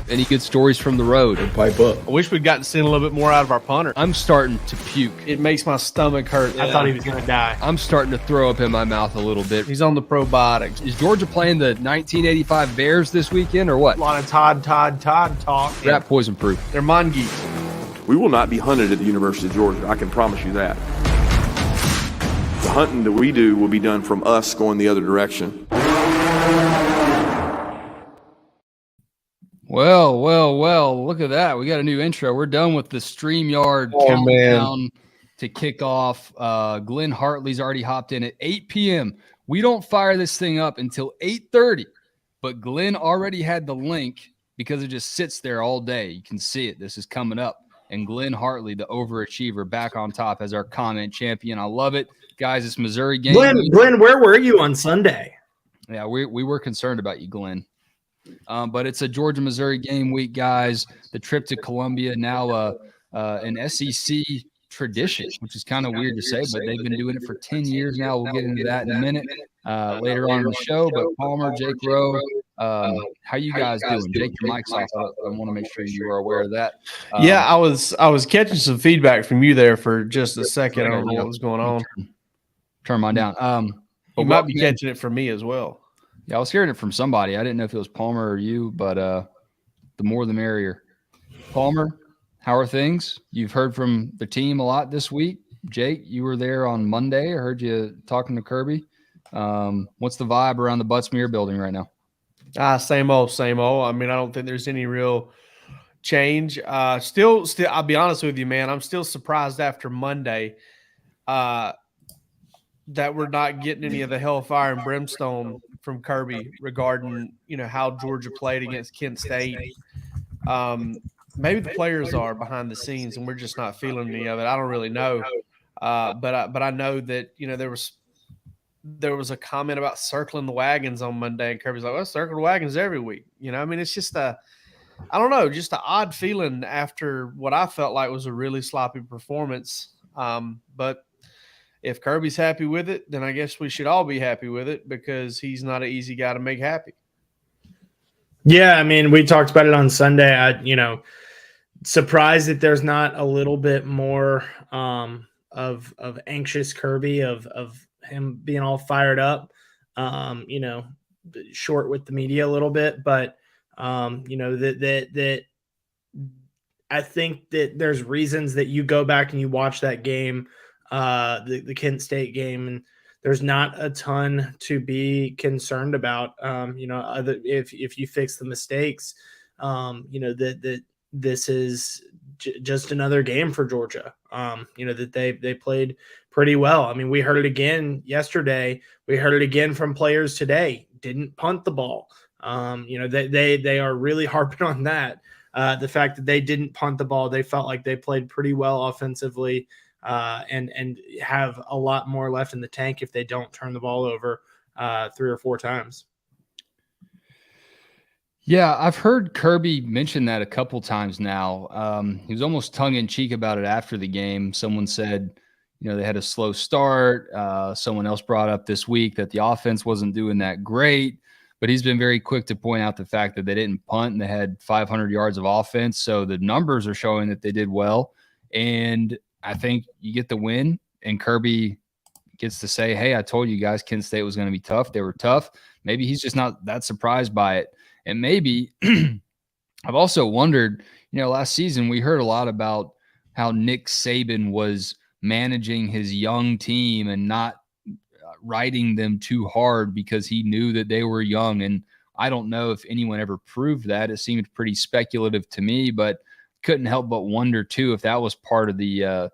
Any good stories from the road? Pipe up. I wish we'd gotten to see a little bit more out of our punter. I'm starting to puke. It makes my stomach hurt. I thought he was going to die. I'm starting to throw up in my mouth a little bit. He's on the probiotics. Is Georgia playing the 1985 Bears this weekend or what? A lot of Todd talk. Rat poison proof. They're mongoose. We will not be hunted at the University of Georgia. I can promise you that. The hunting that we do will be done from us going the other direction. Well, look at that. We got a new intro. We're done with the StreamYard countdown to kick off. Glenn Hartley's already hopped in at 8 p.m. We don't fire this thing up until 8:30, but Glenn already had the link because it just sits there all day. You can see it. This is coming up. And Glenn Hartley, the overachiever, back on top as our comment champion. I love it. Guys, it's Missouri game. Glenn, where were you on Sunday? Yeah, we were concerned about you, Glenn. But it's a Georgia-Missouri game week, guys. The trip to Columbia, now an SEC tradition, which is kind of weird to say, but they've been doing it for 10 years now. We'll get into that in a minute later on in the show. But Palmer, Jake Rowe, how you guys doing? Jake, your mic's off. I want to make sure you are aware of that. Yeah, I was catching some feedback from you there for just a second. I don't know what was going on. Turn mine down. You might be catching it from me as well. Yeah, I was hearing it from somebody. I didn't know if it was Palmer or you, but the more the merrier. Palmer, how are things? You've heard from the team a lot this week. Jake, you were there on Monday. I heard you talking to Kirby. What's the vibe around the Butts-Mehre building right now? Same old. I mean, I don't think there's any real change. Still, I'll be honest with you, man. I'm still surprised after Monday that we're not getting any of the hellfire and brimstone from Kirby regarding, how Georgia played against Kent State. Maybe the players are behind the scenes and we're just not feeling any of it. I don't really know. But I know that, there was a comment about circling the wagons on Monday, and Kirby's like, well, circle the wagons every week. It's just I don't know, just an odd feeling after what I felt like was a really sloppy performance. But if Kirby's happy with it, then I guess we should all be happy with it because he's not an easy guy to make happy. Yeah, I mean, we talked about it on Sunday. Surprised that there's not a little bit more of anxious Kirby, of him being all fired up, short with the media a little bit, but that I think that there's reasons that you go back and you watch that game, the Kent State game, and there's not a ton to be concerned about. If you fix the mistakes, that this is just another game for Georgia. That they played pretty well. I mean, we heard it again yesterday. We heard it again from players today. Didn't punt the ball. They are really harping on that. The fact that they didn't punt the ball, they felt like they played pretty well offensively, and have a lot more left in the tank if they don't turn the ball over 3 or 4 times. Yeah, I've heard Kirby mention that a couple times now. He was almost tongue-in-cheek about it after the game. Someone said, they had a slow start. Someone else brought up this week that the offense wasn't doing that great, but he's been very quick to point out the fact that they didn't punt and they had 500 yards of offense. So the numbers are showing that they did well. And I think you get the win and Kirby gets to say, hey, I told you guys Kent State was going to be tough. They were tough. Maybe he's just not that surprised by it. And maybe I've also wondered, last season we heard a lot about how Nick Saban was managing his young team and not riding them too hard because he knew that they were young. And I don't know if anyone ever proved that. It seemed pretty speculative to me, but couldn't help but wonder too if that was part of the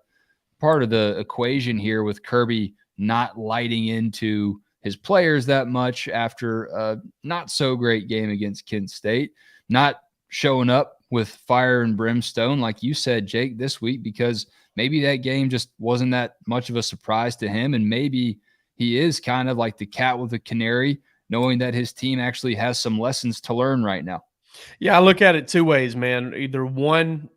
equation here with Kirby not lighting into his players that much after a not so great game against Kent State, not showing up with fire and brimstone, like you said, Jake, this week, because maybe that game just wasn't that much of a surprise to him. And maybe he is kind of like the cat with the canary, knowing that his team actually has some lessons to learn right now. Yeah, I look at it 2 ways, man. Either one,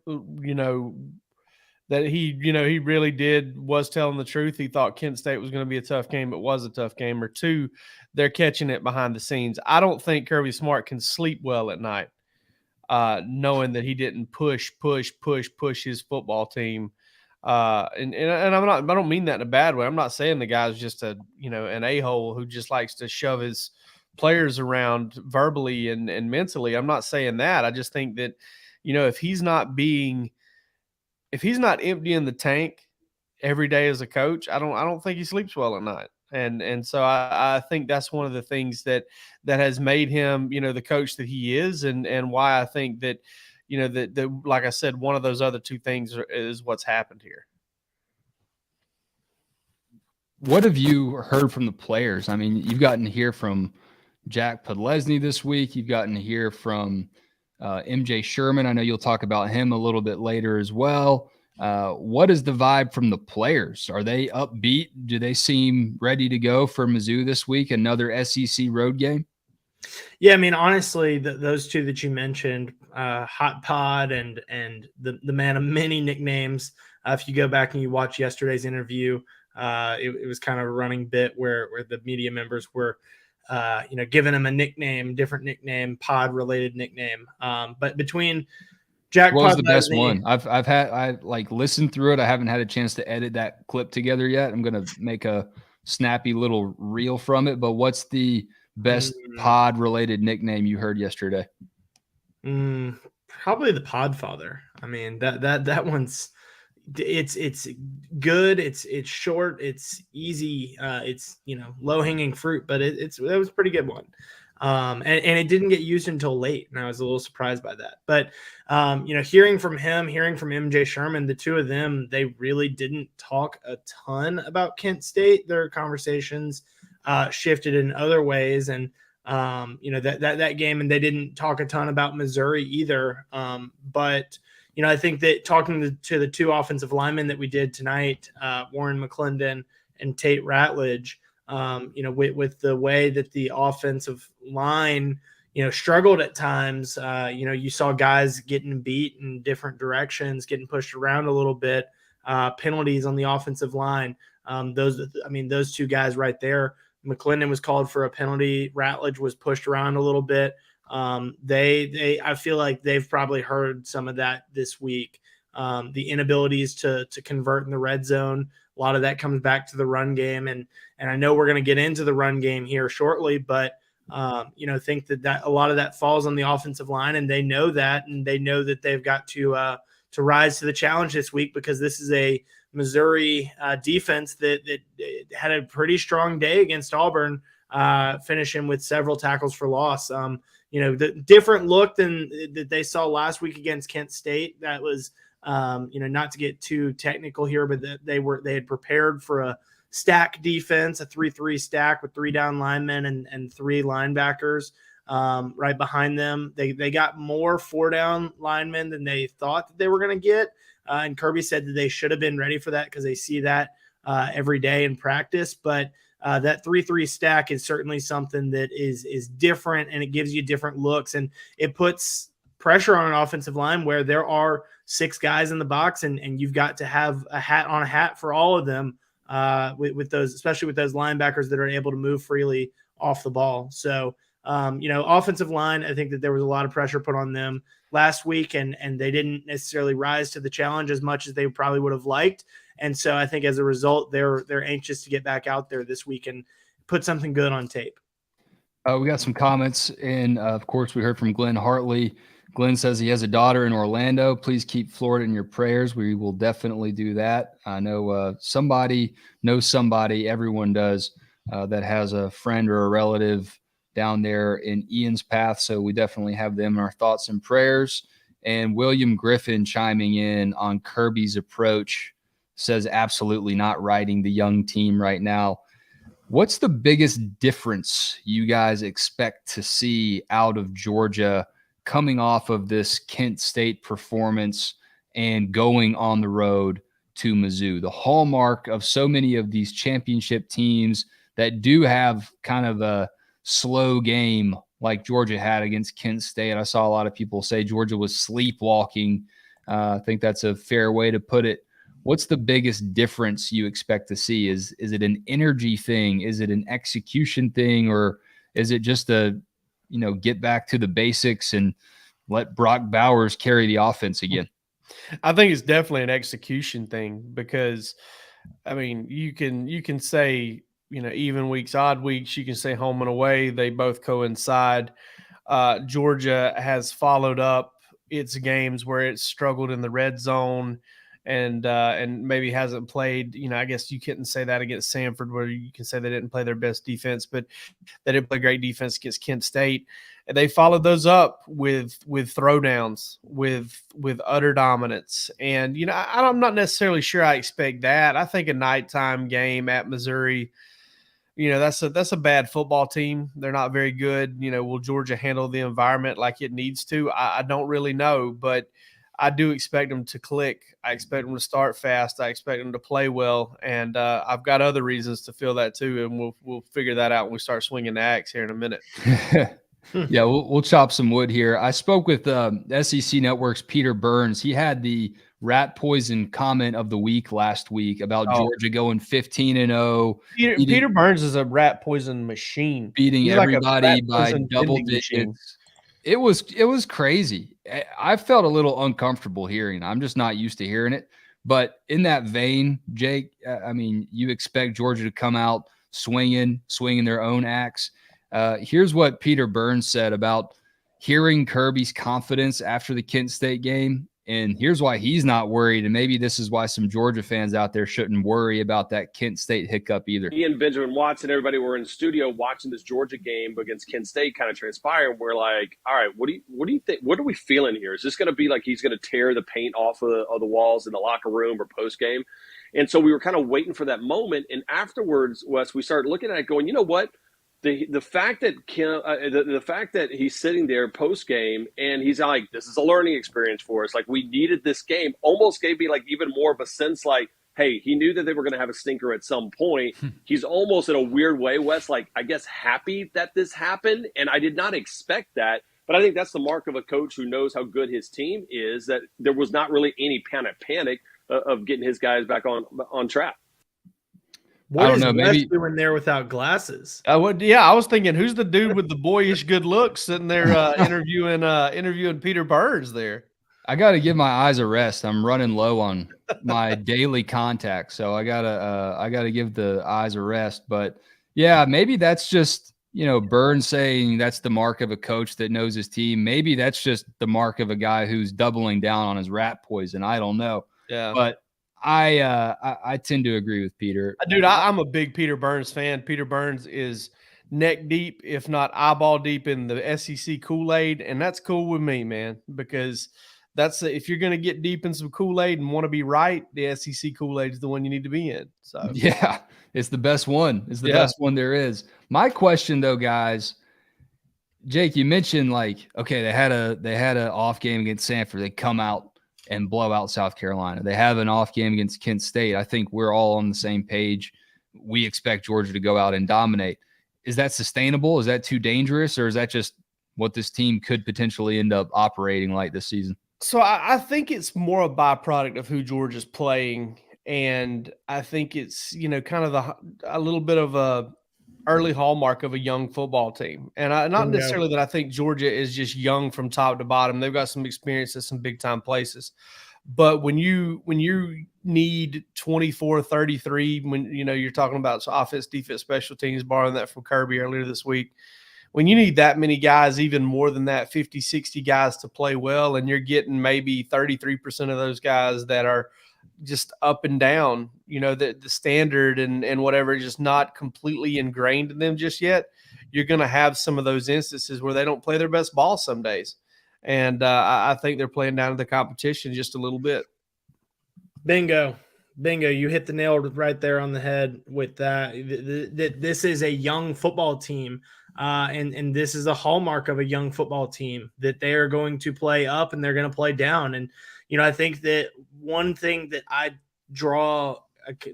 that he really was telling the truth. He thought Kent State was going to be a tough game. It was a tough game. Or 2, they're catching it behind the scenes. I don't think Kirby Smart can sleep well at night. knowing that he didn't push his football team. And I don't mean that in a bad way. I'm not saying the guy's just an a-hole who just likes to shove his players around verbally and mentally. I'm not saying that. I just think that, if he's not emptying the tank every day as a coach, I don't think he sleeps well at night. And so I think that's one of the things that has made him, the coach that he is, and why I think that, that like I said, one of those other two things is what's happened here. What have you heard from the players? I mean, you've gotten to hear from Jack Podlesny this week. You've gotten to hear from MJ Sherman. I know you'll talk about him a little bit later as well. What is the vibe from the players? Are they upbeat? Do they seem ready to go for Mizzou this week? Another SEC road game? Yeah, I mean, honestly, those two that you mentioned, Hot Pod and the man of many nicknames. If you go back and you watch yesterday's interview, it was kind of a running bit where the media members were, giving him a nickname, different nickname, pod related nickname. But between Jack, what was the best one? I listened through it. I haven't had a chance to edit that clip together yet. I'm going to make a snappy little reel from it, but what's the best pod related nickname you heard yesterday? Probably the Podfather. I mean, that one's, it's good. It's short. It's easy. It's, low hanging fruit, but it was a pretty good one. And it didn't get used until late, and I was a little surprised by that. But hearing from him, hearing from MJ Sherman, the two of them, they really didn't talk a ton about Kent State. Their conversations shifted in other ways, and that game, and they didn't talk a ton about Missouri either. But I think that talking to the two offensive linemen that we did tonight, Warren McClendon and Tate Ratledge, with the way that the offensive line, struggled at times, you saw guys getting beat in different directions, getting pushed around a little bit, penalties on the offensive line. Those two guys right there, McClendon was called for a penalty. Ratledge was pushed around a little bit. I feel like they've probably heard some of that this week. The inabilities to convert in the red zone. A lot of that comes back to the run game. And I know we're going to get into the run game here shortly, but think that a lot of that falls on the offensive line, and they know that, and they know that they've got to rise to the challenge this week, because this is a Missouri defense that had a pretty strong day against Auburn, finishing with several tackles for loss. The different look than that they saw last week against Kent State. That was, not to get too technical here, but they had prepared for a stack defense, a 3-3 stack with 3 down linemen and 3 linebackers right behind them. They got more 4 down linemen than they thought that they were going to get. And Kirby said that they should have been ready for that, because they see that every day in practice. But that 3-3 stack is certainly something that is different, and it gives you different looks, and it puts pressure on an offensive line where there are 6 guys in the box, and you've got to have a hat on a hat for all of them, with those, especially with those linebackers that are able to move freely off the ball. So, offensive line, I think that there was a lot of pressure put on them last week, and they didn't necessarily rise to the challenge as much as they probably would have liked. And so I think as a result, they're anxious to get back out there this week and put something good on tape. We got some comments, and of course we heard from Glenn Hartley. Glenn says he has a daughter in Orlando. Please keep Florida in your prayers. We will definitely do that. I know somebody knows somebody, everyone does, that has a friend or a relative down there in Ian's path. So we definitely have them in our thoughts and prayers. And William Griffin chiming in on Kirby's approach says absolutely not riding the young team right now. What's the biggest difference you guys expect to see out of Georgia coming off of this Kent State performance and going on the road to Mizzou? The hallmark of so many of these championship teams that do have kind of a slow game like Georgia had against Kent State. I saw a lot of people say Georgia was sleepwalking. I think that's a fair way to put it. What's the biggest difference you expect to see? Is it an energy thing? Is it an execution thing? Or is it just a, get back to the basics and let Brock Bowers carry the offense again. I think it's definitely an execution thing because, I mean, you can say, even weeks, odd weeks, you can say home and away. They both coincide. Georgia has followed up its games where it struggled in the red zone and maybe hasn't played. I guess you couldn't say that against Samford, where you can say they didn't play their best defense, but they didn't play great defense against Kent State. And they followed those up with throwdowns, with utter dominance. And I'm not necessarily sure I expect that. I think a nighttime game at Missouri, that's a bad football team. They're not very good. Will Georgia handle the environment like it needs to? I don't really know, but I do expect them to click. I expect them to start fast. I expect them to play well, and I've got other reasons to feel that too. And we'll figure that out when we start swinging the axe here in a minute. Yeah, we'll chop some wood here. I spoke with SEC Network's Peter Burns. He had the rat poison comment of the week last week about Georgia going 15-0. Peter Burns is a rat poison machine, beating everybody by double digits. Machine. It was crazy. I felt a little uncomfortable hearing it. I'm just not used to hearing it. But in that vein, Jake, I mean, you expect Georgia to come out swinging their own axe. Here's what Peter Burns said about hearing Kirby's confidence after the Kent State game. And here's why he's not worried. And maybe this is why some Georgia fans out there shouldn't worry about that Kent State hiccup either. Me and Benjamin Watson, everybody were in studio watching this Georgia game against Kent State kind of transpire. And we're like, all right, what do you think? What are we feeling here? Is this going to be like he's going to tear the paint off of the walls in the locker room or post game? And so we were kind of waiting for that moment. And afterwards, Wes, we started looking at it going, you know what? The fact that the fact that he's sitting there post game and he's like, this is a learning experience for us. Like, we needed this game, almost gave me like even more of a sense like, hey, he knew that they were going to have a stinker at some point. He's almost in a weird way, Wes, like, I guess happy that this happened. And I did not expect that. But I think that's the mark of a coach who knows how good his team is, that there was not really any kind of panic of getting his guys back on track. What is Wes doing there without glasses? I was thinking, who's the dude with the boyish good looks sitting there interviewing Peter Burns there? I got to give my eyes a rest. I'm running low on my daily contacts, so I gotta give the eyes a rest. But yeah, maybe that's just Burns saying that's the mark of a coach that knows his team. Maybe that's just the mark of a guy who's doubling down on his rat poison. I don't know. Yeah, but I tend to agree with Peter. Dude, I'm a big Peter Burns fan. Peter Burns is neck deep, if not eyeball deep, in the SEC Kool-Aid, and that's cool with me, man, because if you're going to get deep in some Kool-Aid and want to be right, the SEC Kool-Aid is the one you need to be in. So yeah, it's the best one. It's the best one there is. My question, though, guys, Jake, you mentioned okay, they had an off game against Samford. They come out and blow out South Carolina. They have an off game against Kent State. I think we're all on the same page. We expect Georgia to go out and dominate. Is that sustainable? Is that too dangerous? Or is that just what this team could potentially end up operating like this season? So I think it's more a byproduct of who Georgia's playing. And I think it's, kind of a little bit of a early hallmark of a young football team. And not necessarily that I think Georgia is just young from top to bottom. They've got some experience at some big time places. But when you need 24-33, when you're talking about offense, defense, special teams, borrowing that from Kirby earlier this week, when you need that many guys, even more than that, 50, 60 guys to play well, and you're getting maybe 33% of those guys that are just up and down, the standard and whatever, just not completely ingrained in them just yet, you're going to have some of those instances where they don't play their best ball some days. And I think they're playing down to the competition just a little bit. Bingo. You hit the nail right there on the head with that. This is a young football team. And this is a hallmark of a young football team, that they are going to play up and they're going to play down. And, I think that one thing that I draw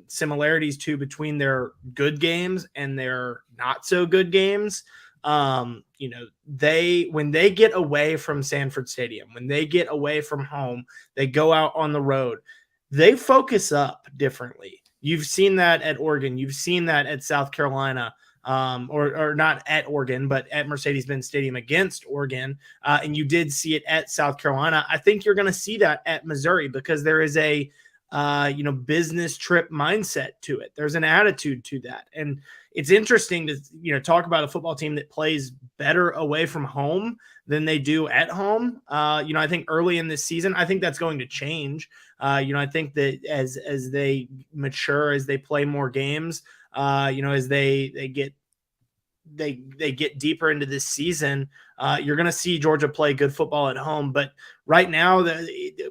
similarities to between their good games and their not so good games, when they get away from Sanford Stadium, when they get away from home, they go out on the road, they focus up differently. You've seen that at Oregon. You've seen that at South Carolina. or not at Oregon, but at Mercedes-Benz Stadium against Oregon, and you did see it at South Carolina, I think you're going to see that at Missouri because there is a business trip mindset to it. There's an attitude to that. And it's interesting to, talk about a football team that plays better away from home than they do at home. I think early in this season, I think that's going to change. I think that as they mature, as they play more games, as they get deeper into this season, you're going to see Georgia play good football at home. But right now,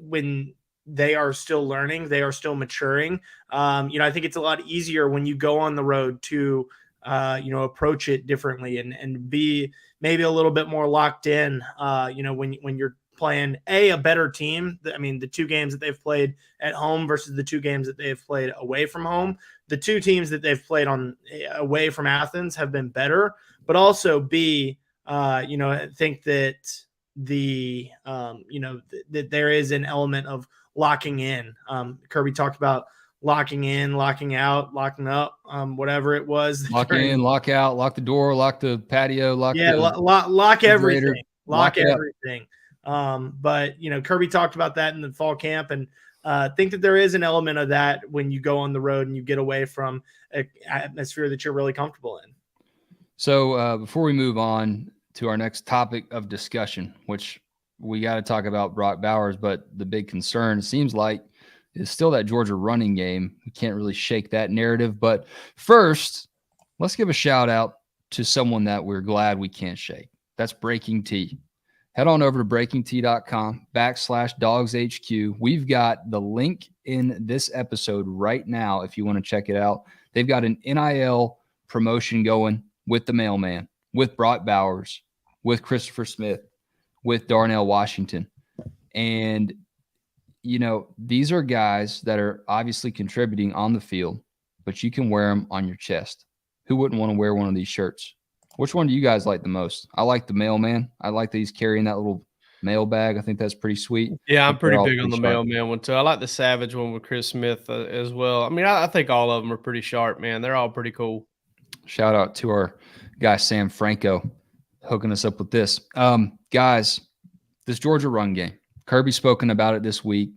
when they are still learning, they are still maturing. I think it's a lot easier when you go on the road to, approach it differently and be maybe a little bit more locked in, when you're playing a better team. I mean, the two games that they've played at home versus the two games that they've played away from home, the two teams that they've played away from Athens have been better, but also I think that that there is an element of locking in. Kirby talked about locking in, locking out, locking up, whatever it was. Lock in, lock out, lock the door, lock the patio, lock everything. Lock everything. Up. But Kirby talked about that in the fall camp, and think that there is an element of that when you go on the road and you get away from an atmosphere that you're really comfortable in. So before we move on to our next topic of discussion, which we got to talk about Brock Bowers, but the big concern, it seems like, is still that Georgia running game. We can't really shake that narrative. But first, let's give a shout out to someone that we're glad we can't shake. That's Breaking Tea. Head on over to breakingtea.com/dogshq. We've got the link in this episode right now if you want to check it out. They've got an NIL promotion going with the mailman, with Brock Bowers, with Christopher Smith, with Darnell Washington. And, these are guys that are obviously contributing on the field, but you can wear them on your chest. Who wouldn't want to wear one of these shirts? Which one do you guys like the most? I like the mailman. I like that he's carrying that little mail bag. I think that's pretty sweet. Yeah, I'm pretty big on the mailman one too. I like the Savage one with Chris Smith as well. I mean, I think all of them are pretty sharp, man. They're all pretty cool. Shout out to our guy, Sam Franco, hooking us up with this. Guys, this Georgia run game. Kirby's spoken about it this week.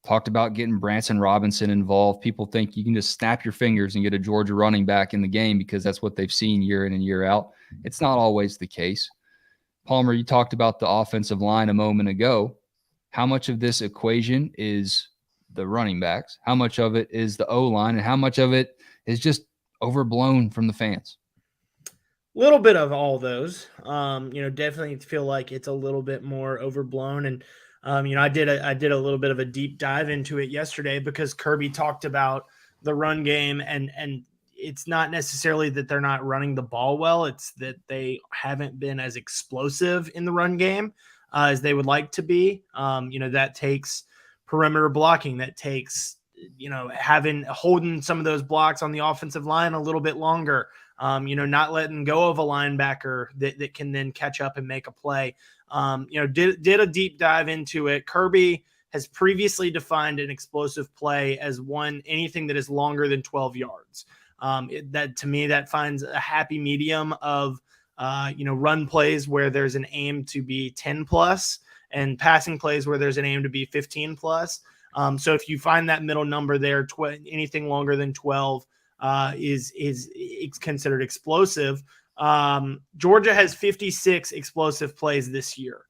Talked about getting Branson Robinson involved. People think you can just snap your fingers and get a Georgia running back in the game because that's what they've seen year in and year out. It's not always the case. Palmer, you talked about the offensive line a moment ago. How much of this equation is the running backs? How much of it is the O-line? And how much of it is just overblown from the fans? Little bit of all those. Definitely feel like it's a little bit more overblown. And I did a little bit of a deep dive into it yesterday because Kirby talked about the run game, and it's not necessarily that they're not running the ball well. It's that they haven't been as explosive in the run game as they would like to be. That takes perimeter blocking. That takes, holding some of those blocks on the offensive line a little bit longer. Not letting go of a linebacker that can then catch up and make a play. Did a deep dive into it. Kirby has previously defined an explosive play as anything that is longer than 12 yards. That to me, that finds a happy medium of, run plays where there's an aim to be 10 plus and passing plays where there's an aim to be 15 plus. So if you find that middle number there, anything longer than 12 is considered explosive. Georgia has 56 explosive plays this year.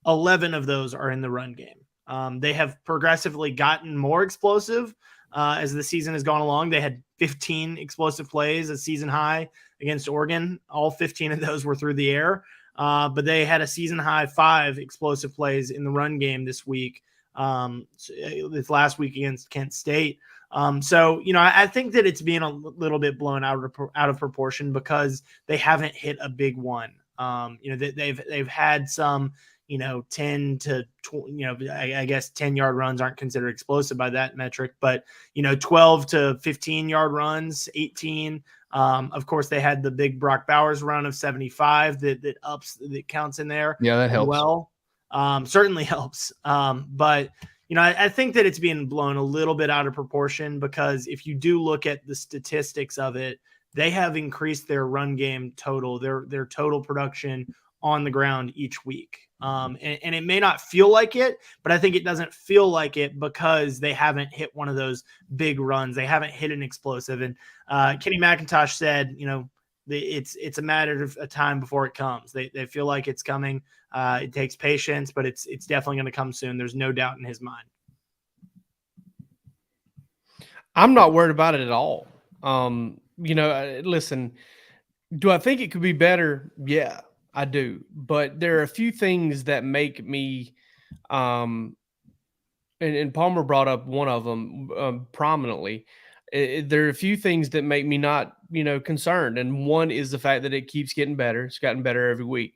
11 of those are in the run game. They have progressively gotten more explosive as the season has gone along. They had 15 explosive plays, a season high against Oregon. All 15 of those were through the air. But they had a season high 5 explosive plays in the run game this week. This last week against Kent State. I think that it's being a little bit blown out of proportion because they haven't hit a big one. They've had some, 10 to 20, I guess 10-yard runs aren't considered explosive by that metric, but 12 to 15-yard runs, 18. Of course, they had the big Brock Bowers run of 75 that counts in there. Yeah, that helps. Well, certainly helps. But I think that it's being blown a little bit out of proportion because if you do look at the statistics of it, they have increased their run game total, their total production on the ground each week. And it may not feel like it, but I think it doesn't feel like it because they haven't hit one of those big runs. They haven't hit an explosive. And Kenny McIntosh said, it's a matter of a time before it comes. They feel like it's coming. It takes patience, but it's definitely going to come soon. There's no doubt in his mind. I'm not worried about it at all. Listen, do I think it could be better? Yeah, I do. But there are a few things that make me, and Palmer brought up one of them prominently. There are a few things that make me not, concerned. And one is the fact that it keeps getting better. It's gotten better every week.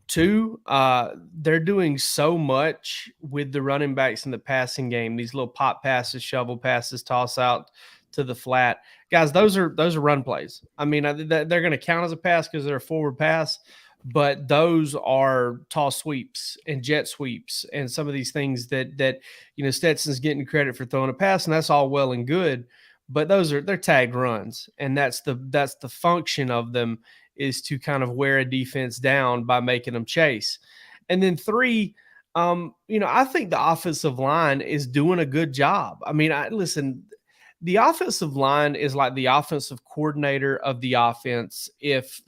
Two, they're doing so much with the running backs in the passing game. These little pop passes, shovel passes, toss out to the flat. Guys, those are run plays. I mean, they're going to count as a pass because they're a forward pass, but those are toss sweeps and jet sweeps and some of these things that Stetson's getting credit for throwing a pass, and that's all well and good. But they're tagged runs, and that's the function of them, is to kind of wear a defense down by making them chase. And then three, I think the offensive line is doing a good job. I mean, listen, the offensive line is like the offensive coordinator of the offense if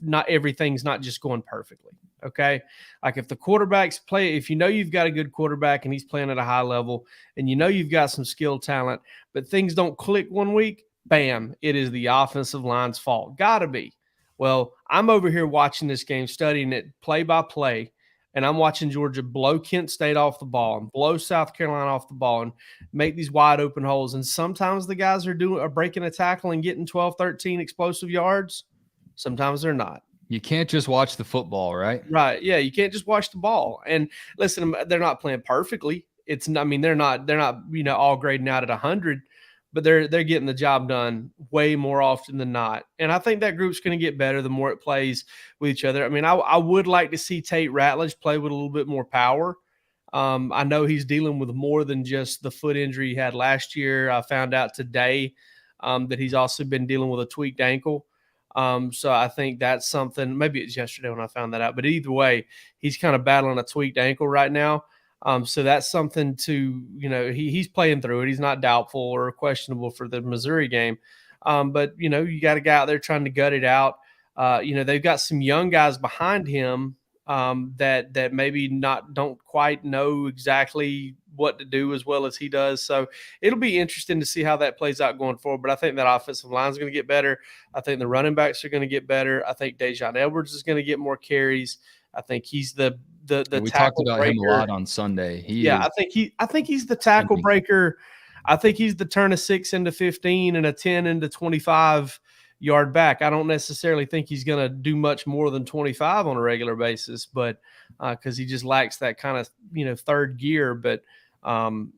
not everything's not just going perfectly. Okay. Like if the quarterbacks play, if you've got a good quarterback and he's playing at a high level and you've got some skill talent, but things don't click one week, bam, it is the offensive line's fault. Gotta be. Well, I'm over here watching this game, studying it play by play, and I'm watching Georgia blow Kent State off the ball and blow South Carolina off the ball and make these wide open holes. And sometimes the guys are breaking a tackle and getting 12, 13 explosive yards. Sometimes they're not. You can't just watch the football, right? Right. Yeah, you can't just watch the ball. And listen, they're not playing perfectly. They're not all grading out at 100, but they're getting the job done way more often than not. And I think that group's going to get better the more it plays with each other. I mean, I would like to see Tate Ratledge play with a little bit more power. I know he's dealing with more than just the foot injury he had last year. I found out today that he's also been dealing with a tweaked ankle. So I think that's something, maybe it's yesterday when I found that out, but either way, he's kind of battling a tweaked ankle right now. So that's something to, he's playing through it. He's not doubtful or questionable for the Missouri game. But you got a guy out there trying to gut it out. They've got some young guys behind him that maybe don't quite know exactly what to do as well as he does. So it'll be interesting to see how that plays out going forward. But I think that offensive line is going to get better. I think the running backs are going to get better. I think Dejon Edwards is going to get more carries. I think he's the we talked about him a lot on Sunday. I think he's the tackle breaker. I think he's the turn a 6 into 15 and a 10 into 25 yard back. I don't necessarily think he's going to do much more than 25 on a regular basis, but because he just lacks that kind of third gear. But I'm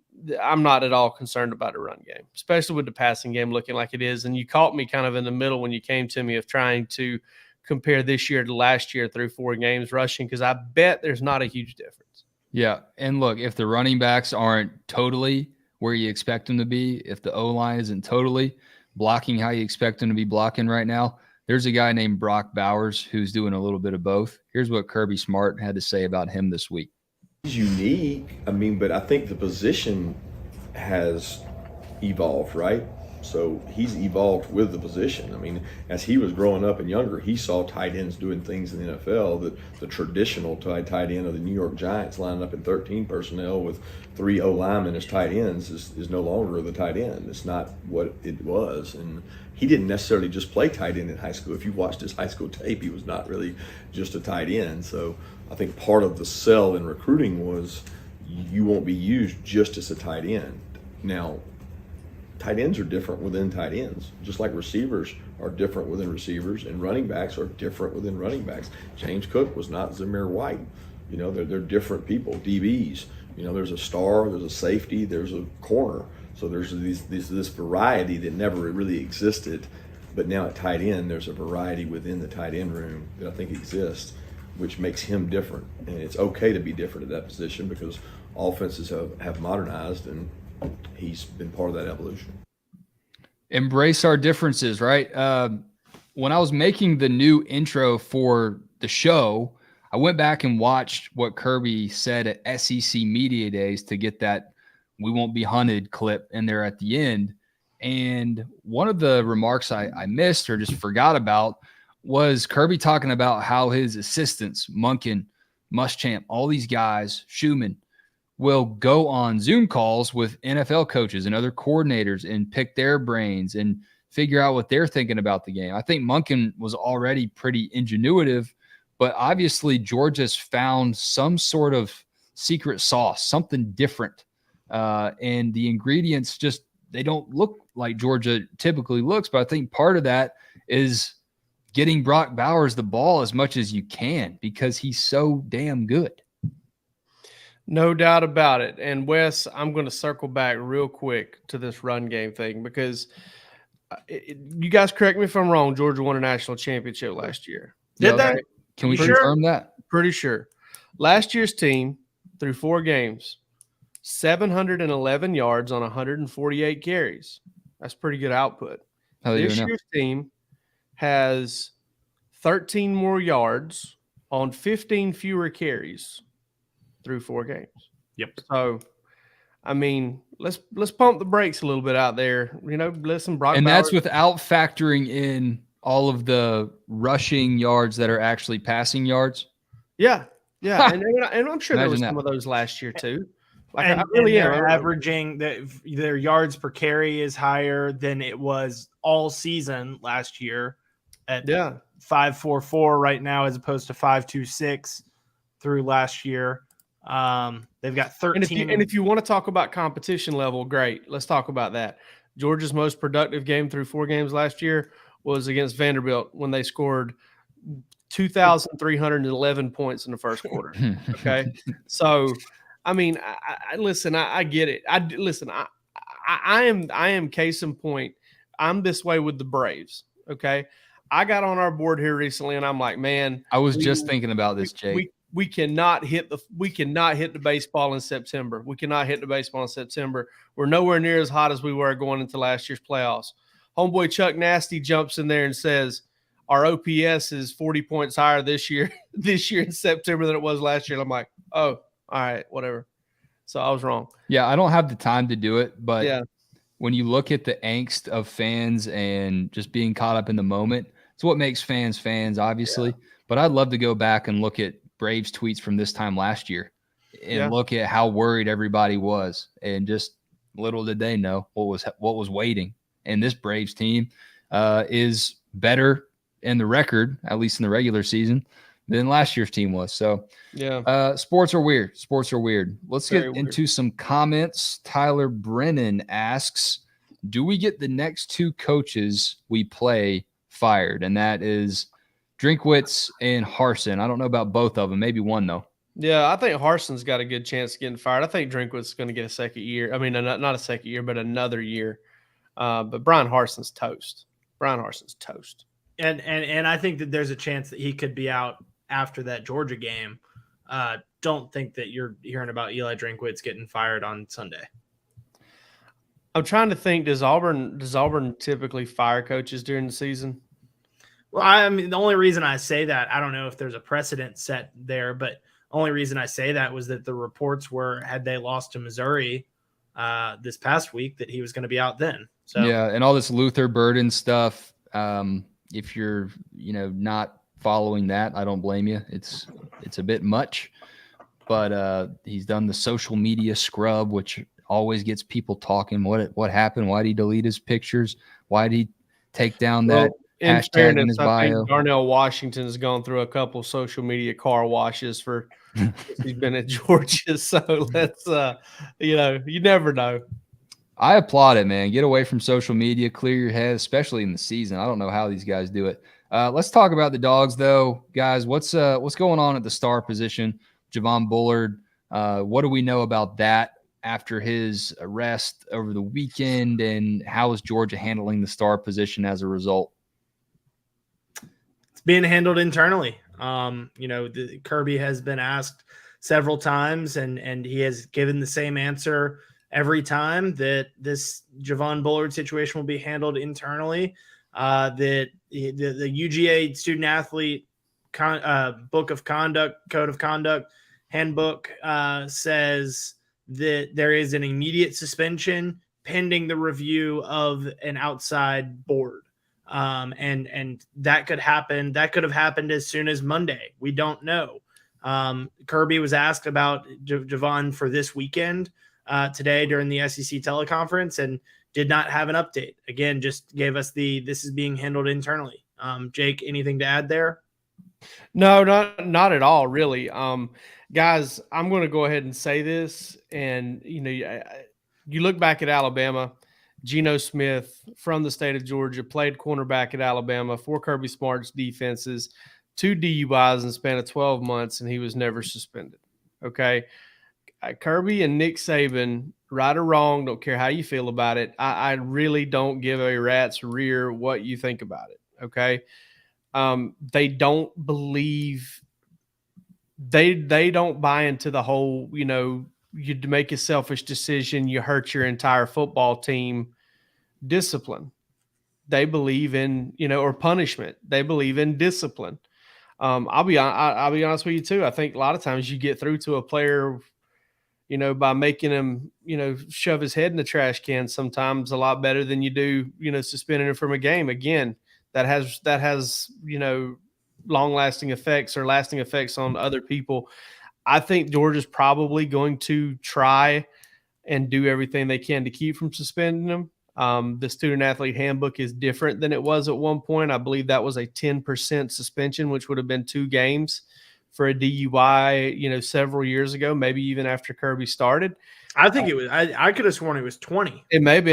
not at all concerned about a run game, especially with the passing game looking like it is. And you caught me kind of in the middle when you came to me of trying to compare this year to last year through 4 games rushing, because I bet there's not a huge difference. Yeah, and look, if the running backs aren't totally where you expect them to be, if the O-line isn't totally blocking how you expect them to be blocking right now, there's a guy named Brock Bowers who's doing a little bit of both. Here's what Kirby Smart had to say about him this week. He's unique, but I think the position has evolved, right? So he's evolved with the position. As he was growing up and younger, he saw tight ends doing things in the NFL that the traditional tight end of the New York Giants lining up in 13 personnel with 3 O-linemen as tight ends is no longer the tight end. It's not what it was. And he didn't necessarily just play tight end in high school. If you watched his high school tape, he was not really just a tight end. So I think part of the sell in recruiting was you won't be used just as a tight end. Now, tight ends are different within tight ends, just like receivers are different within receivers, and running backs are different within running backs. James Cook was not Zamir White. They're different people. DBs, there's a star, there's a safety, there's a corner. So there's this variety that never really existed, but now at tight end, there's a variety within the tight end room that I think exists, which makes him different. And it's okay to be different at that position because offenses have modernized, and he's been part of that evolution. Embrace our differences, right? when I was making the new intro for the show, I went back and watched what Kirby said at SEC Media Days to get that "we won't be hunted" clip in there at the end. And one of the remarks I missed or just forgot about was Kirby talking about how his assistants, Monken, Muschamp, all these guys, Schumann, will go on Zoom calls with NFL coaches and other coordinators and pick their brains and figure out what they're thinking about the game. I think Monken was already pretty ingenuitive, but obviously Georgia's found some sort of secret sauce, something different. And the ingredients just, they don't look like Georgia typically looks, but I think part of that is getting Brock Bowers the ball as much as you can because he's so damn good. No doubt about it. And Wes, I'm going to circle back real quick to this run game thing because you guys correct me if I'm wrong. Georgia won a national championship last year. Did they? Can we You confirm that? Pretty sure. Last year's team, through 4 games, 711 yards on 148 carries. That's pretty good output. This year's team has 13 more yards on 15 fewer carries through 4 games. Yep. So, I mean, let's pump the brakes a little bit out there. You know, listen, Brock And Bowers, that's without factoring in all of the rushing yards that are actually passing yards. Yeah. and I'm sure there was Imagine some that. of those last year too. Like And, I really and am they're averaging their yards per carry is higher than it was all season last year at 5.44 right now as opposed to 5.26 through last year. They've got 13. And if you want to talk about competition level, great. Let's talk about that. Georgia's most productive game through 4 games last year was against Vanderbilt when they scored 2,311 points in the first quarter. Okay. So, I mean, I get it. I am case in point. I'm this way with the Braves. Okay. I got on our board here recently and I'm like, man, I was just thinking about this, Jake. We cannot hit the baseball in September. We cannot hit the baseball in September. We're nowhere near as hot as we were going into last year's playoffs. Homeboy Chuck Nasty jumps in there and says our OPS is 40 points higher this year in September than it was last year. And I'm like, oh, all right, whatever. So I was wrong. Yeah, I don't have the time to do it, but yeah. When you look at the angst of fans and just being caught up in the moment, it's what makes fans, obviously. Yeah. But I'd love to go back and look at Braves tweets from this time last year and look at how worried everybody was. And just little did they know what was waiting. And this Braves team is better in the record, at least in the regular season, than last year's team was. So, sports are weird. Let's get into some comments. Tyler Brennan asks, do we get the next 2 coaches we play fired? And that is Drinkwitz and Harsin. I don't know about both of them. Maybe one, though. Yeah, I think Harsin's got a good chance of getting fired. I think Drinkwitz is going to get a second year. I mean, not a second year, but another year. But Brian Harsin's toast. And I think that there's a chance that he could be out after that Georgia game. Don't think that you're hearing about Eli Drinkwitz getting fired on Sunday. I'm trying to think, does Auburn typically fire coaches during the season? Well, I mean, the only reason I say that, I don't know if there's a precedent set there, but only reason I say that was that the reports were, had they lost to Missouri this past week, that he was going to be out then. So yeah, and all this Luther Burden stuff, if you're, not following that, I don't blame you. It's a bit much, but he's done the social media scrub, which always gets people talking. What happened? Why did he delete his pictures? Why did he take down that hashtag in his bio? I think Darnell Washington has gone through a couple social media car washes for he's been at Georgia. So let's you never know. I applaud it, man. Get away from social media, clear your head, especially in the season. I don't know how these guys do it. Let's talk about the Dogs, though, guys. What's going on at the star position? Javon Bullard. What do we know about that after his arrest over the weekend, and how is Georgia handling the star position as a result? It's being handled internally. Kirby has been asked several times, and he has given the same answer every time, that this Javon Bullard situation will be handled internally. that the UGA student athlete code of conduct handbook says that there is an immediate suspension pending the review of an outside board. And that could happen. That could have happened as soon as Monday. We don't know. Kirby was asked about Javon for this weekend today during the SEC teleconference and did not have an update. Again, just gave us this is being handled internally. Jake, anything to add there? No, not at all, really. Guys, I'm going to go ahead and say this, and you look back at Alabama. Geno Smith from the state of Georgia played cornerback at Alabama for Kirby Smart's defenses, 2 DUIs in the span of 12 months, and he was never suspended. Okay. Kirby and Nick Saban, right or wrong, don't care how you feel about it. I really don't give a rat's rear what you think about it. Okay. They don't believe they don't buy into the whole, you make a selfish decision, you hurt your entire football team discipline. They believe in, or punishment. They believe in discipline. I'll be honest with you too. I think a lot of times you get through to a player, by making him, shove his head in the trash can sometimes a lot better than you do, suspending him from a game. Again, that has long-lasting effects or lasting effects on other people. I think Georgia's probably going to try and do everything they can to keep from suspending him. The student athlete handbook is different than it was at one point. I believe that was a 10% suspension, which would have been 2 games for a DUI, several years ago, maybe even after Kirby started. I think it was. I could have sworn it was 20. It may have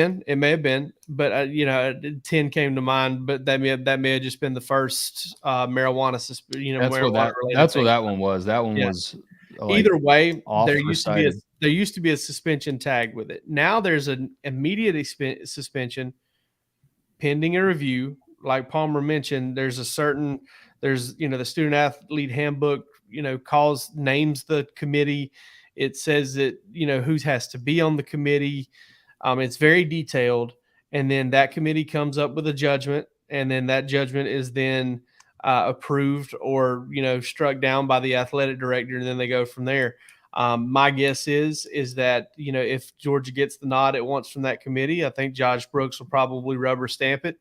been, but 10 came to mind. But that may have just been the first marijuana. That's what that one was. That one was. Either way, there used to be a suspension tag with it. Now there's an immediate suspension pending a review. Like Palmer mentioned, there's the student athlete handbook, names the committee. It says that, who has to be on the committee. It's very detailed. And then that committee comes up with a judgment. And then that judgment is then approved or, struck down by the athletic director. And then they go from there. My guess is that, if Georgia gets the nod at once from that committee, I think Josh Brooks will probably rubber stamp it.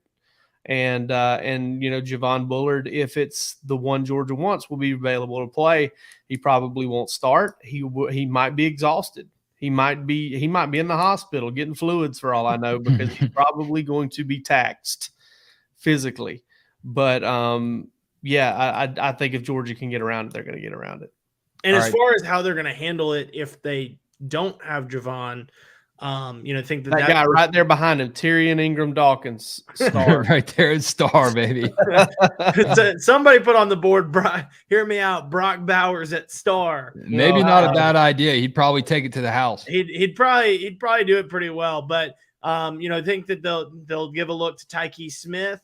And Javon Bullard, if it's the one Georgia wants, will be available to play. He probably won't start. He might be exhausted. He might be in the hospital getting fluids for all I know, because he's probably going to be taxed physically. But I think if Georgia can get around it, they're going to get around it. And as far as how they're going to handle it if they don't have Javon, think that guy right there behind him, Tyrion Ingram Dawkins, star. Right there, it's star, baby. Somebody put on the board, hear me out, Brock Bowers at star. Maybe not a bad idea. He'd probably take it to the house. He'd probably do it pretty well, but I think that they'll give a look to Tyke Smith.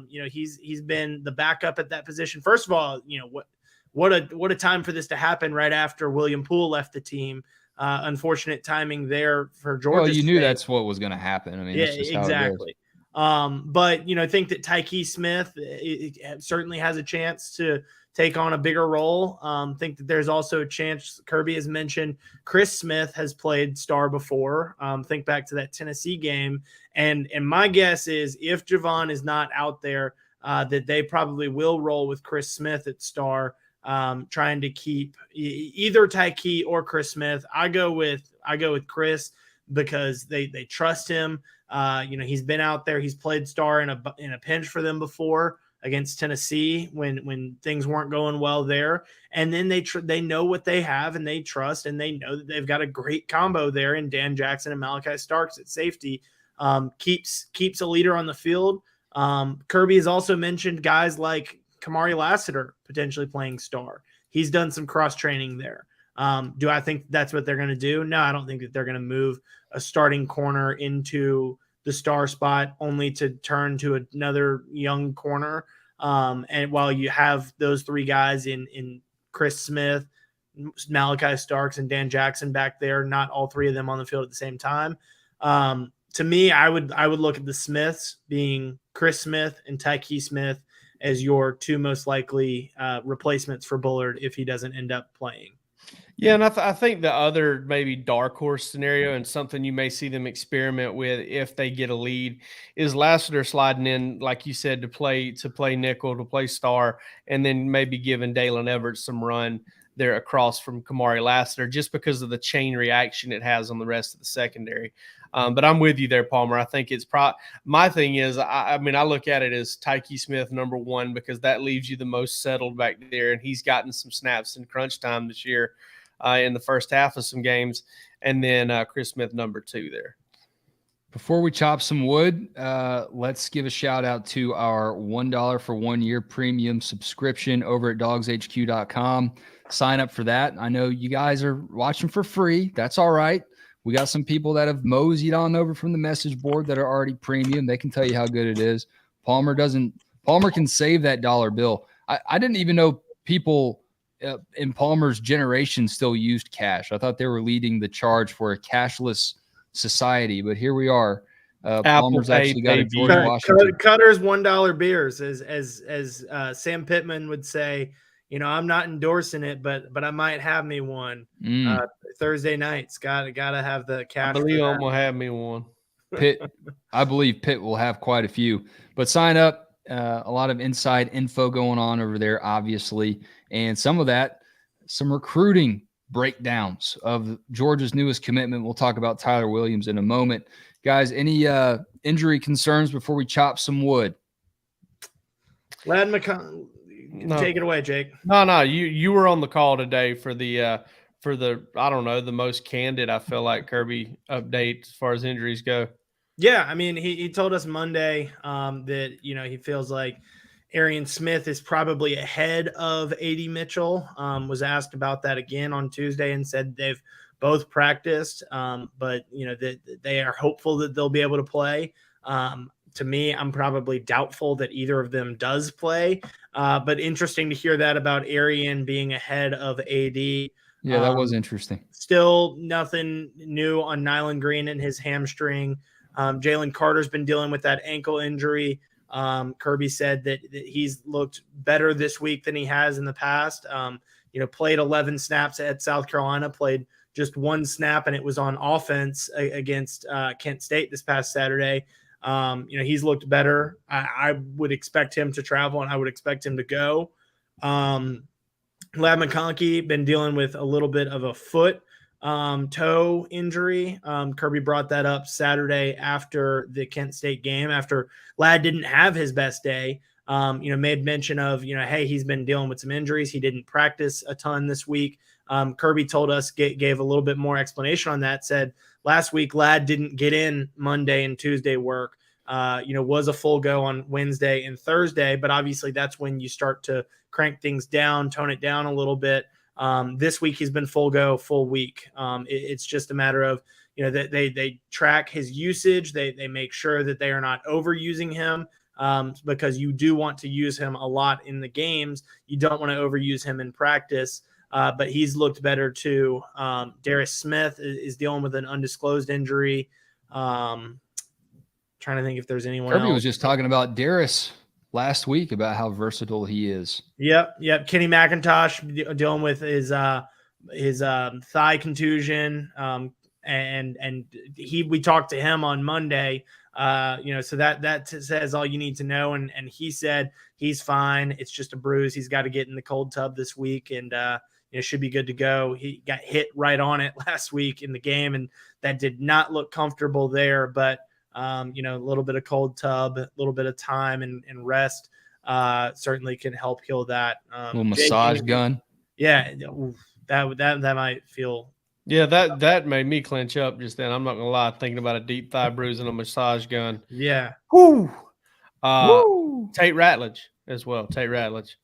He's been the backup at that position. First of all, what a time for this to happen right after William Poole left the team. Unfortunate timing there for Georgia. Well, you knew that's what was going to happen. I mean, yeah, that's just exactly. But I think that Tyke Smith it certainly has a chance to take on a bigger role. Think that there's also a chance. Kirby has mentioned Chris Smith has played star before. Think back to that Tennessee game, and my guess is if Javon is not out there, that they probably will roll with Chris Smith at star. Trying to keep either Tyke or Chris Smith. I go with Chris because they trust him. He's been out there. He's played star in a pinch for them before against Tennessee when things weren't going well there. And then they know what they have and they trust, and they know that they've got a great combo there in Dan Jackson and Malachi Starks at safety. Keeps a leader on the field. Kirby has also mentioned guys like Kamari Lassiter potentially playing star. He's done some cross training there. Do I think that's what they're going to do? No, I don't think that they're going to move a starting corner into the star spot only to turn to another young corner. And while you have those 3 guys in Chris Smith, Malachi Starks, and Dan Jackson back there, not all 3 of them on the field at the same time. To me, I would look at the Smiths being Chris Smith and Tyke Smith as your two most likely replacements for Bullard if he doesn't end up playing. Yeah, and I think the other maybe dark horse scenario and something you may see them experiment with if they get a lead is Lassiter sliding in, like you said, to play nickel, to play star, and then maybe giving Dalen Everett some run there across from Kamari Lassiter just because of the chain reaction it has on the rest of the secondary. But I'm with you there, Palmer. I think it's my thing is, I mean, I look at it as Tyke Smith number one because that leaves you the most settled back there, and he's gotten some snaps in crunch time this year. In the first half of some games, and then Chris Smith number two there. Before we chop some wood, let's give a shout out to our $1 for 1 year premium subscription over at dogshq.com. Sign up for that. I know you guys are watching for free. That's all right. We got some people that have moseyed on over from the message board that are already premium. They can tell you how good it is. Palmer can save that dollar bill. I didn't even know people in Palmer's generation still used cash. I thought they were leading the charge for a cashless society, but here we are. Palmer's actually got a George Washington. Cutter's $1 beers, as Sam Pittman would say. You know, I'm not endorsing it, but I might have me one Thursday nights. Gotta have the cash. I believe I'm gonna have me one. I believe Pitt will have quite a few, but sign up. A lot of inside info going on over there, obviously. And some recruiting breakdowns of Georgia's newest commitment. We'll talk about Tyler Williams in a moment. Guys, any injury concerns before we chop some wood? Ladd McCon, take it away, Jake. No, you were on the call today for the I don't know, the most candid, I feel like, Kirby update as far as injuries go. Yeah, I mean, he told us Monday that, you know, he feels like Arian Smith is probably ahead of A.D. Mitchell. Was asked about that again on Tuesday and said they've both practiced, but, you know, that they are hopeful that they'll be able to play. To me, I'm probably doubtful that either of them does play, but interesting to hear that about Arian being ahead of A.D. Yeah, that was interesting. Still nothing new on Nyland Green and his hamstring. Jalen Carter's been dealing with that ankle injury. Kirby said that he's looked better this week than he has in the past. You know, played 11 snaps at South Carolina, played just one snap, and it was on offense against Kent State this past Saturday. You know, he's looked better. I would expect him to travel, and I would expect him to go. Ladd McConkey been dealing with a little bit of a foot toe injury. Kirby brought that up Saturday after the Kent State game, after Ladd didn't have his best day. You know, made mention of, you know, hey, he's been dealing with some injuries. He didn't practice a ton this week. Kirby told us, gave a little bit more explanation on that, said last week Ladd didn't get in Monday and Tuesday work. You know, was a full go on Wednesday and Thursday, but obviously that's when you start to crank things down, tone it down a little bit. This week he's been full go, full week. It's just a matter of, you know, that they track his usage. They make sure that they are not overusing him, because you do want to use him a lot in the games. You don't want to overuse him in practice. But he's looked better too. Darius Smith is dealing with an undisclosed injury. Trying to think if there's anyone Kirby else. was just talking about Darius last week about how versatile he is. Yep. Kenny McIntosh dealing with his thigh contusion. And we talked to him on Monday. You know, so that says all you need to know. And he said he's fine. It's just a bruise. He's got to get in the cold tub this week, and you know, should be good to go. He got hit right on it last week in the game, and that did not look comfortable there. But you know, a little bit of cold tub, a little bit of time and rest certainly can help heal that. Little massage gun. Yeah, that might feel. Yeah, that made me clench up just then. I'm not gonna lie, thinking about a deep thigh bruise and a massage gun. Yeah. Woo. Tate Ratledge as well. Tate Ratledge.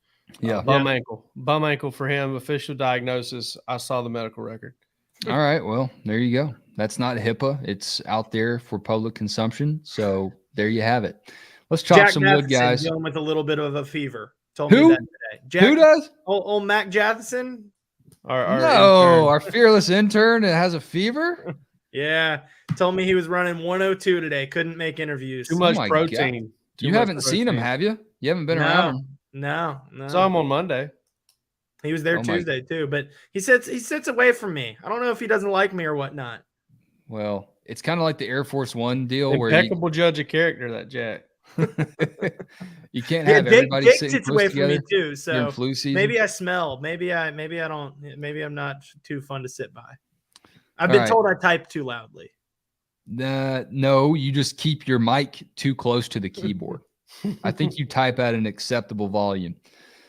Yeah. Bum ankle for him. Official diagnosis. I saw the medical record. All right. Well, there you go. That's not HIPAA. It's out there for public consumption. So there you have it. Let's chop Jack some Matheson wood, guys. Dealing with a little bit of a fever. Told Who? me that today. Who does? Old Mac Jatheson. Our fearless intern that has a fever. Yeah. Told me he was running 102 today. Couldn't make interviews. Too much my protein. You haven't seen him, have you? You haven't been around him? No. Saw him on Monday. He was there Tuesday too, but he sits away from me. I don't know if he doesn't like me or whatnot. Well, it's kind of like the Air Force One deal Impeccable judge of character, that Jack. You can't have everybody Jake sitting sits away together from me too. So during flu season. Maybe I smell. Maybe I don't. Maybe I'm not too fun to sit by. I've been told I type too loudly. No, you just keep your mic too close to the keyboard. I think you type at an acceptable volume.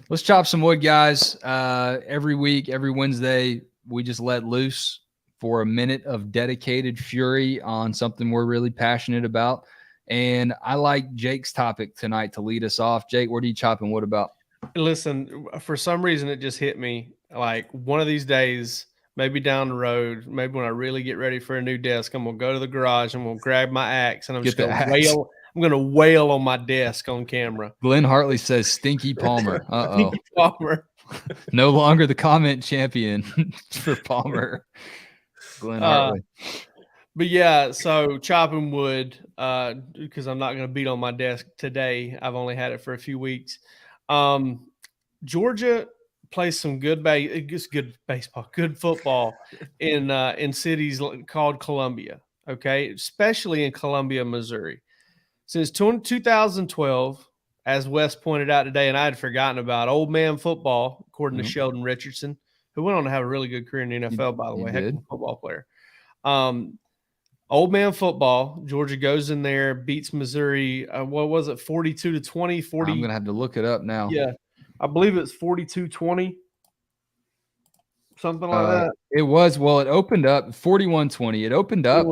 Let's chop some wood, guys. Every week, every Wednesday, we just let loose for a minute of dedicated fury on something we're really passionate about. And I like Jake's topic tonight to lead us off. Jake, what are you chopping wood about? Listen, for some reason, it just hit me. Like one of these days, maybe down the road, maybe when I really get ready for a new desk, I'm going to go to the garage and I'm going to grab my axe and I'm just going to wail. I'm going to wail on my desk on camera. Glenn Hartley says Stinky Palmer. Uh-oh. Stinky Palmer. No longer the comment champion for Palmer. Glenn Hartley. But yeah, so chopping wood, because I'm not going to beat on my desk today. I've only had it for a few weeks. Georgia plays some good baseball, good football in cities called Columbia. Okay, especially in Columbia, Missouri. Since 2012, as Wes pointed out today, and I had forgotten about old man football, according to Sheldon Richardson, who went on to have a really good career in the NFL, by the way, heck of a football player. Old man football, Georgia goes in there, beats Missouri. What was it, 42-20? 40. I'm going to have to look it up now. Yeah, I believe it's 42-20. Something like that. It was, well, it opened up 41-20. It opened up,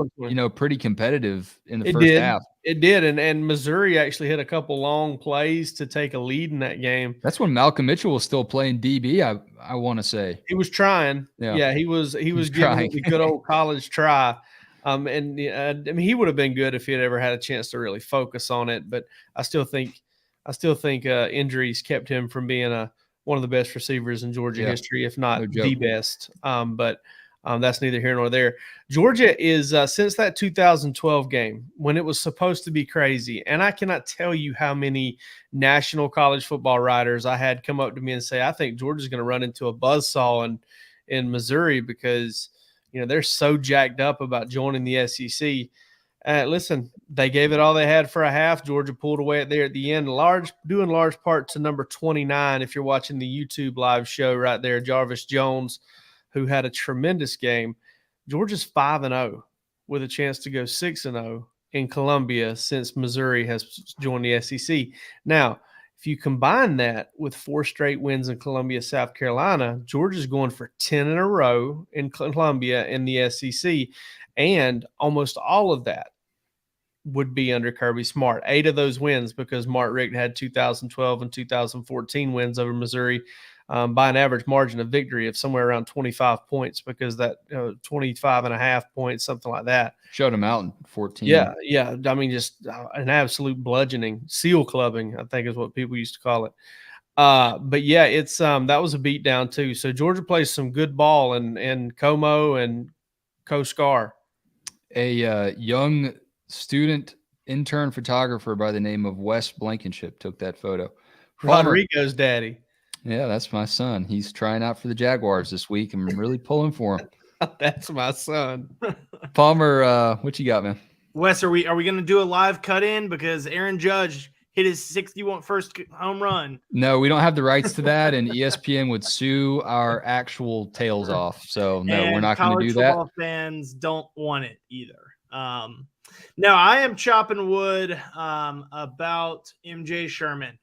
pretty competitive in the first half. It did. And Missouri actually hit a couple long plays to take a lead in that game. That's when Malcolm Mitchell was still playing DB, I want to say. He was trying. Yeah, he was giving it the good old college try. I mean, he would have been good if he had ever had a chance to really focus on it. But I still think injuries kept him from being one of the best receivers in Georgia history, if not the best. But that's neither here nor there. Georgia is, since that 2012 game, when it was supposed to be crazy, and I cannot tell you how many national college football writers I had come up to me and say, I think Georgia's going to run into a buzzsaw in Missouri because, they're so jacked up about joining the SEC. Listen, they gave it all they had for a half. Georgia pulled away there at the end, due in large part to number 29. If you're watching the YouTube live show right there, Jarvis Jones, who had a tremendous game. Georgia's 5-0 with a chance to go 6-0 in Columbia since Missouri has joined the SEC. Now, if you combine that with 4 straight wins in Columbia, South Carolina, Georgia's going for 10 in a row in Columbia in the SEC, and almost all of that would be under Kirby Smart. 8 of those wins because Mart Richt had 2012 and 2014 wins over Missouri by an average margin of victory of somewhere around 25 points because that 25 and a half points, something like that. Showed him out in 14. Yeah. I mean, just an absolute bludgeoning, seal clubbing, I think is what people used to call it. But yeah, it's that was a beat down too. So Georgia plays some good ball in Como and Coscar. A young student intern photographer by the name of Wes Blankenship took that photo. Rodrigo's daddy. Yeah, that's my son. He's trying out for the Jaguars this week. I'm really pulling for him. That's my son. Palmer, what you got, man? Wes, are we going to do a live cut-in because Aaron Judge hit his 61st home run? No, we don't have the rights to that, and ESPN would sue our actual tails off. So, no, we're not going to do that. College football fans don't want it either. No, I am chopping wood about MJ Sherman.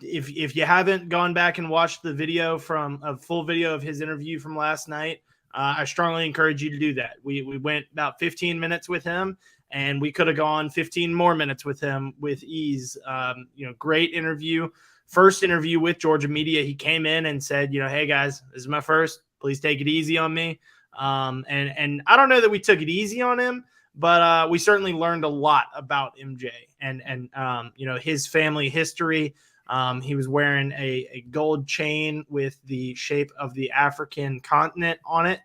If you haven't gone back and watched the video from a full video of his interview from last night, I strongly encourage you to do that. We went about 15 minutes with him, and we could have gone 15 more minutes with him with ease. Great interview. First interview with Georgia media. He came in and said, hey guys, this is my first. Please take it easy on me. And I don't know that we took it easy on him, but we certainly learned a lot about MJ and his family history. He was wearing a gold chain with the shape of the African continent on it.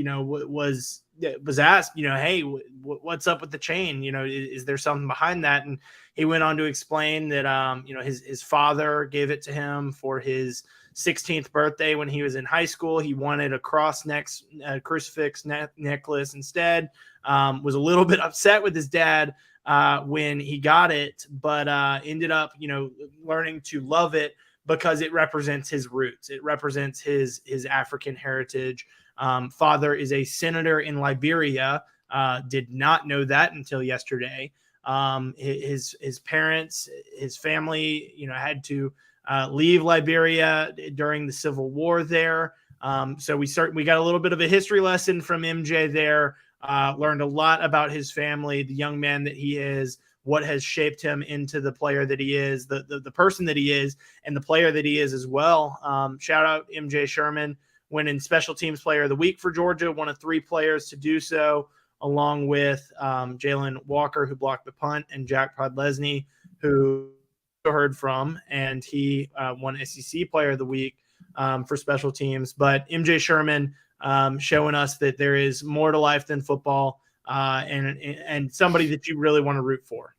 Was was asked, hey, what's up with the chain? Is there something behind that? And he went on to explain that, his father gave it to him for his 16th birthday when he was in high school. He wanted a crucifix necklace instead. Was a little bit upset with his dad when he got it, but ended up, learning to love it because it represents his roots. It represents his African heritage. Father is a senator in Liberia. Did not know that until yesterday. His parents, his family, had to leave Liberia during the Civil War there. So we got a little bit of a history lesson from MJ there. Learned a lot about his family, the young man that he is, what has shaped him into the player that he is, the person that he is, and the player that he is as well. Shout out MJ Sherman, winning Special Teams Player of the Week for Georgia, one of 3 players to do so, along with Jalen Walker, who blocked the punt, and Jack Podlesny, who heard from, and he won SEC Player of the Week for special teams. But MJ Sherman showing us that there is more to life than football, and somebody that you really want to root for.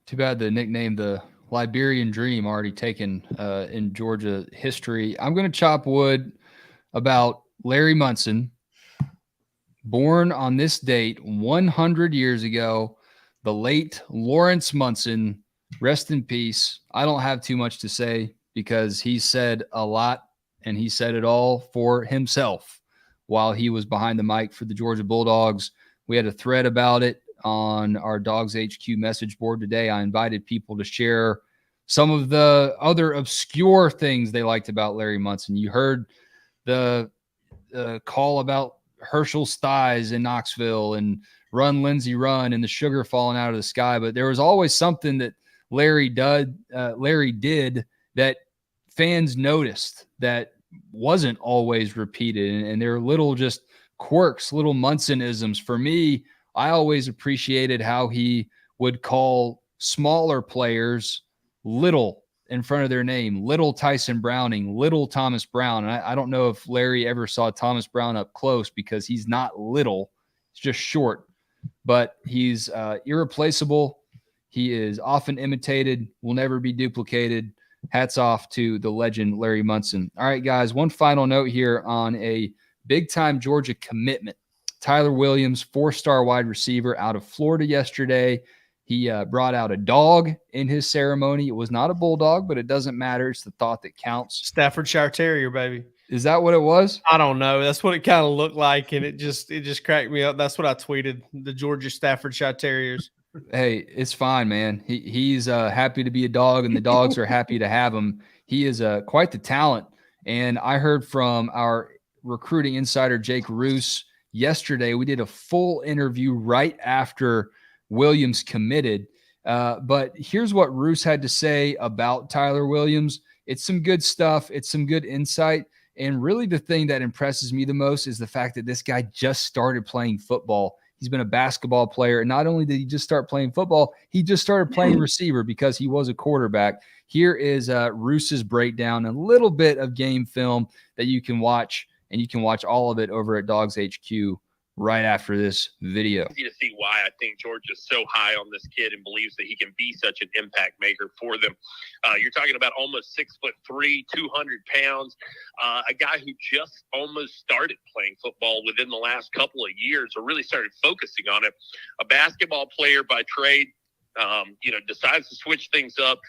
Too bad the nickname, the Liberian Dream, already taken in Georgia history. I'm going to chop wood about Larry Munson, born on this date 100 years ago, the late Lawrence Munson. Rest in peace. I don't have too much to say because he said a lot, and he said it all for himself while he was behind the mic for the Georgia Bulldogs. We had a thread about it on our Dogs HQ message board today. I invited people to share some of the other obscure things they liked about Larry Munson. You heard the call about Herschel's thighs in Knoxville and Run Lindsey Run and the sugar falling out of the sky, but there was always something that Larry did that fans noticed that wasn't always repeated, and there were little just quirks, little Munsonisms. For me, I always appreciated how he would call smaller players little in front of their name, little Tyson Browning, little Thomas Brown. And I don't know if Larry ever saw Thomas Brown up close because he's not little, he's just short, but he's irreplaceable. He is often imitated, will never be duplicated. Hats off to the legend, Larry Munson. All right, guys, one final note here on a big-time Georgia commitment. Tyler Williams, 4-star wide receiver out of Florida yesterday. He brought out a dog in his ceremony. It was not a bulldog, but it doesn't matter. It's the thought that counts. Staffordshire Terrier, baby. Is that what it was? I don't know. That's what it kind of looked like, and it just cracked me up. That's what I tweeted, the Georgia Staffordshire Terriers. Hey, it's fine, man. He's happy to be a dog, and the dogs are happy to have him. He is quite the talent. And I heard from our recruiting insider, Jake Roos, yesterday. We did a full interview right after Williams committed. But here's what Roos had to say about Tyler Williams. It's some good stuff. It's some good insight. And really the thing that impresses me the most is the fact that this guy just started playing football. He's been a basketball player. And not only did he just start playing football, he just started playing receiver because he was a quarterback. Here is Roos's breakdown, a little bit of game film that you can watch, and you can watch all of it over at Dogs HQ right after this video. Easy to see why I think Georgia's so high on this kid and believes that he can be such an impact maker for them. You're talking about almost 6'3", 200 pounds, a guy who just almost started playing football within the last couple of years, or really started focusing on it. A basketball player by trade, decides to switch things up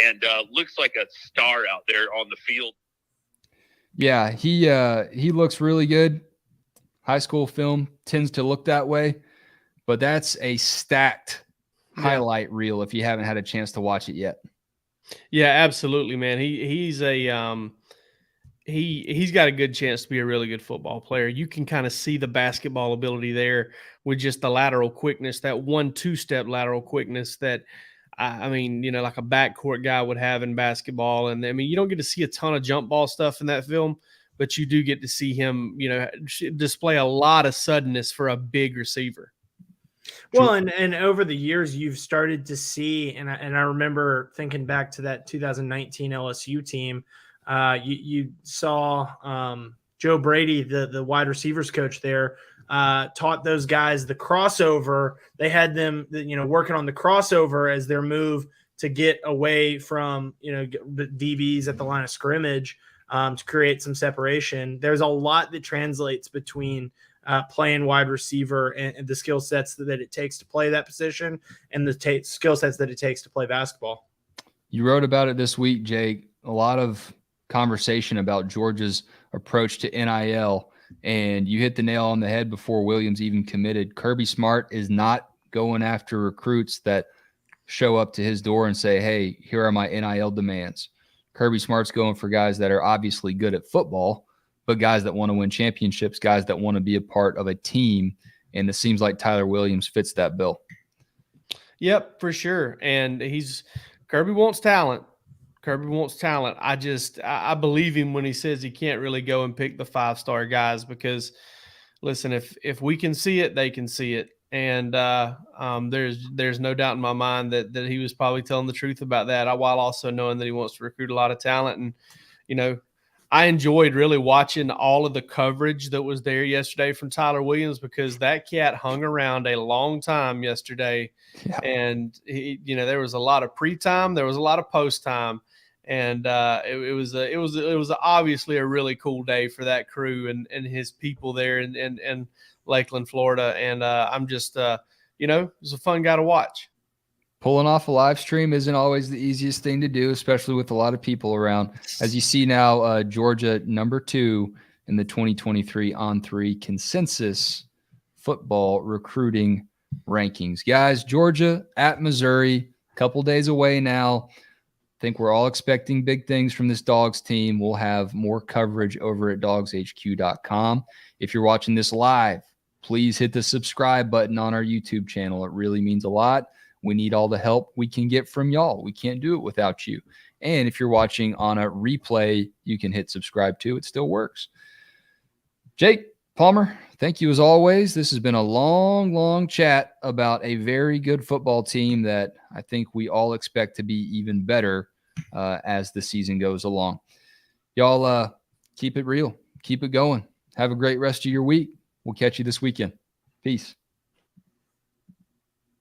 and looks like a star out there on the field. Yeah, he looks really good. High school film tends to look that way, but that's a stacked highlight reel if you haven't had a chance to watch it yet. Yeah, absolutely, man. He's got a good chance to be a really good football player. You can kind of see the basketball ability there with just the lateral quickness, that 1-2-step lateral quickness that like a backcourt guy would have in basketball. And you don't get to see a ton of jump ball stuff in that film, but you do get to see him, display a lot of suddenness for a big receiver. Well, and over the years, you've started to see, and I remember thinking back to that 2019 LSU team, you saw Joe Brady, the wide receivers coach there, taught those guys the crossover. They had them, working on the crossover as their move to get away from, the DBs at the line of scrimmage, to create some separation. There's a lot that translates between playing wide receiver and the skill sets that it takes to play that position and the skill sets that it takes to play basketball. You wrote about it this week, Jake. A lot of conversation about Georgia's approach to NIL, and you hit the nail on the head before Williams even committed. Kirby Smart is not going after recruits that show up to his door and say, hey, here are my NIL demands. Kirby Smart's going for guys that are obviously good at football, but guys that want to win championships, guys that want to be a part of a team. And it seems like Tyler Williams fits that bill. Yep, for sure. And Kirby wants talent. Kirby wants talent. I believe him when he says he can't really go and pick the 5-star guys because, listen, if we can see it, they can see it. And there's no doubt in my mind that he was probably telling the truth about that, while also knowing that he wants to recruit a lot of talent. And, I enjoyed really watching all of the coverage that was there yesterday from Tyler Williams because that cat hung around a long time yesterday. Yeah. And there was a lot of pre-time, there was a lot of post-time, and it was obviously a really cool day for that crew and his people there in Lakeland, Florida. And I'm just it was a fun guy to watch. Pulling off a live stream isn't always the easiest thing to do, especially with a lot of people around. As you see now, Georgia number 2 in the 2023 On3 consensus football recruiting rankings. Guys, Georgia at Missouri, a couple days away now. I think we're all expecting big things from this Dogs team. We'll have more coverage over at dogshq.com. If you're watching this live, please hit the subscribe button on our YouTube channel. It really means a lot. We need all the help we can get from y'all. We can't do it without you. And if you're watching on a replay, you can hit subscribe too. It still works. Jake, Palmer, thank you as always. This has been a long, long chat about a very good football team that I think we all expect to be even better as the season goes along. Y'all keep it real. Keep it going. Have a great rest of your week. We'll catch you this weekend. Peace.